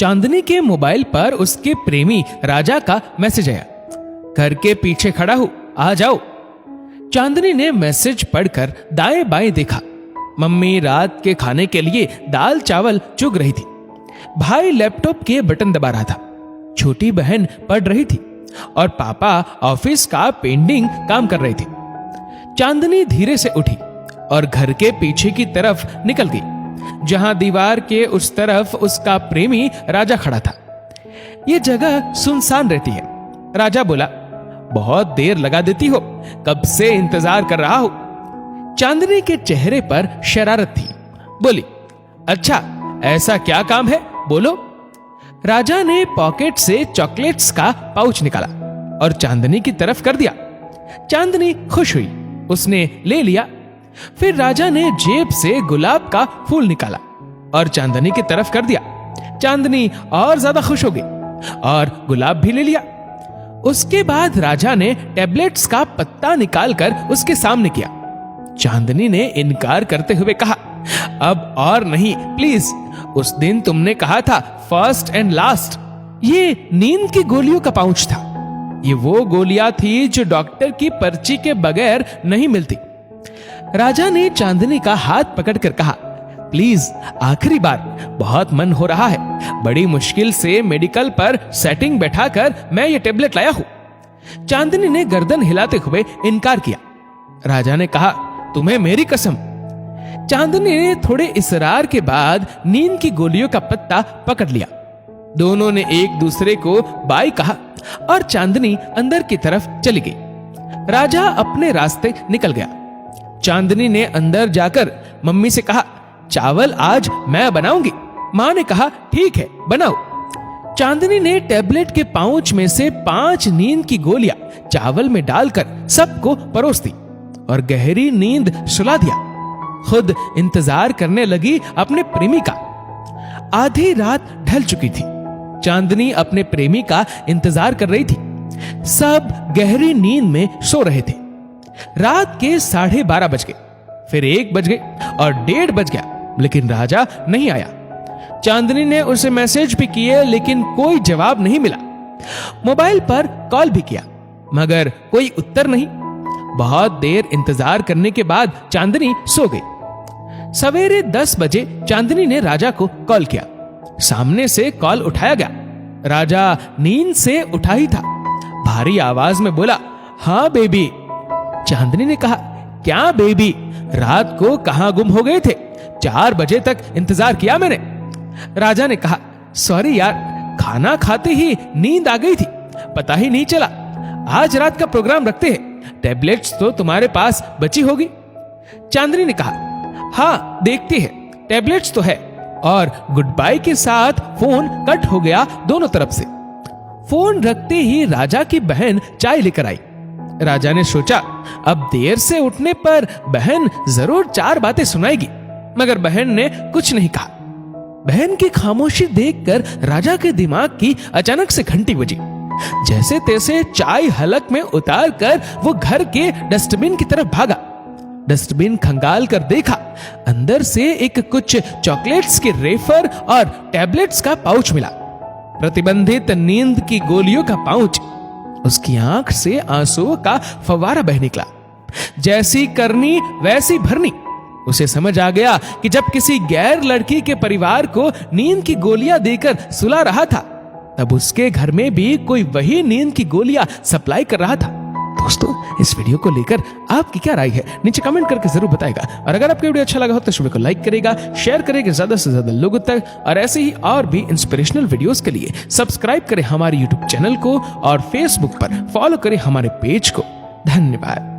चांदनी के मोबाइल पर उसके प्रेमी राजा का मैसेज आया, घर के पीछे खड़ा हूं, आ जाओ। चांदनी ने मैसेज पढ़कर दाएं बाएं देखा। मम्मी रात के खाने के लिए दाल चावल चुग रही थी। भाई लैपटॉप के बटन दबा रहा था। छोटी बहन पढ़ रही थी और पापा ऑफिस का पेंडिंग काम कर रहे थे। चांदनी धीरे से उठी और घर के पीछे की तरफ निकल गई, जहां दीवार के उस तरफ उसका प्रेमी राजा खड़ा था। यह जगह सुनसान रहती है। राजा बोला, बहुत देर लगा देती हो, कब से इंतजार कर रहा हूं। चांदनी के चेहरे पर शरारत थी। बोली, अच्छा ऐसा क्या काम है, बोलो। राजा ने पॉकेट से चॉकलेट्स का पाउच निकाला और चांदनी की तरफ कर दिया। चांदनी खुश हुई, उसने ले लिया। फिर राजा ने जेब से गुलाब का फूल निकाला और चांदनी की तरफ कर दिया। चांदनी और ज्यादा खुश हो गई और गुलाब भी ले लिया। उसके बाद राजा ने टैबलेट्स का पत्ता निकालकर उसके सामने किया। चांदनी ने इनकार करते हुए कहा, अब और नहीं प्लीज, उस दिन तुमने कहा था फर्स्ट एंड लास्ट। ये नींद की गोलियों का पाउच था। ये वो गोलियां थी जो डॉक्टर की पर्ची के बगैर नहीं मिलती। राजा ने चांदनी का हाथ पकड़कर कहा, प्लीज आखिरी बार, बहुत मन हो रहा है। बड़ी मुश्किल से मेडिकल पर सेटिंग बैठाकर मैं ये टेबलेट लाया हूं। चांदनी ने गर्दन हिलाते हुए इनकार किया। राजा ने कहा, तुम्हें मेरी कसम। चांदनी ने थोड़े इसरार के बाद नींद की गोलियों का पत्ता पकड़ लिया। दोनों ने एक दूसरे को बाय कहा और चांदनी अंदर की तरफ चली गई। राजा अपने रास्ते निकल गया। चांदनी ने अंदर जाकर मम्मी से कहा, चावल आज मैं बनाऊंगी। मां ने कहा, ठीक है बनाओ। चांदनी ने टैबलेट के पाउच में से 5 नींद की गोलियां चावल में डालकर सबको परोस दी और गहरी नींद सुला दिया। खुद इंतजार करने लगी अपने प्रेमी का। आधी रात ढल चुकी थी। चांदनी अपने प्रेमी का इंतजार कर रही थी। सब गहरी नींद में सो रहे थे। रात के 12:30 बज गए, फिर 1 बज गए और 1:30 बज गया, लेकिन राजा नहीं आया। चांदनी ने उसे मैसेज भी किए, लेकिन कोई जवाब नहीं मिला। मोबाइल पर कॉल भी किया, मगर कोई उत्तर नहीं। बहुत देर इंतजार करने के बाद चांदनी सो गई। सवेरे 10 बजे चांदनी ने राजा को कॉल किया। सामने से कॉल उठाया गया। राजा नींद से उठा ही था। भारी आवाज में बोला, हाँ बेबी। चांदनी ने कहा, क्या बेबी, रात को कहां गुम हो गए थे? 4 बजे तक इंतजार किया मैंने। राजा ने कहा, सॉरी यार, खाना खाते ही नींद आ गई थी, पता ही नहीं चला। आज रात का प्रोग्राम रखते हैं, टैबलेट्स तो तुम्हारे पास बची होगी। चांदनी ने कहा, हाँ देखते हैं, टैबलेट्स तो है। और गुड बाय के साथ फोन कट हो गया दोनों तरफ से। फोन रखते ही राजा की बहन चाय लेकर आई। राजा ने सोचा, अब देर से उठने पर बहन जरूर 4 बातें सुनाएगी, मगर बहन ने कुछ नहीं कहा। बहन की खामोशी देखकर राजा के दिमाग की अचानक से घंटी बजी। जैसे तैसे चाय हलक में उतार कर वो घर के डस्टबिन की तरफ भागा। डस्टबिन खंगाल कर देखा, अंदर से एक कुछ चॉकलेट्स के रेफर और टैबलेट्स का पाउच मिला। प्रतिबंधित नींद की गोलियों का पाउच। उसकी आंख से आंसुओं का फव्वारा बह निकला। जैसी करनी वैसी भरनी। उसे समझ आ गया कि जब किसी गैर लड़की के परिवार को नींद की गोलियां देकर सुला रहा था, तब उसके घर में भी कोई वही नींद की गोलियां सप्लाई कर रहा था। दोस्तों, इस वीडियो को लेकर आपकी क्या राय है, नीचे कमेंट करके जरूर बताएगा। और अगर आपको वीडियो अच्छा लगा हो तो इस वीडियो को लाइक करेगा, शेयर करेगा ज्यादा से ज्यादा लोगों तक। और ऐसे ही और भी इंस्पिरेशनल वीडियोस के लिए सब्सक्राइब करें हमारे यूट्यूब चैनल को और फेसबुक पर फॉलो करें हमारे पेज को। धन्यवाद।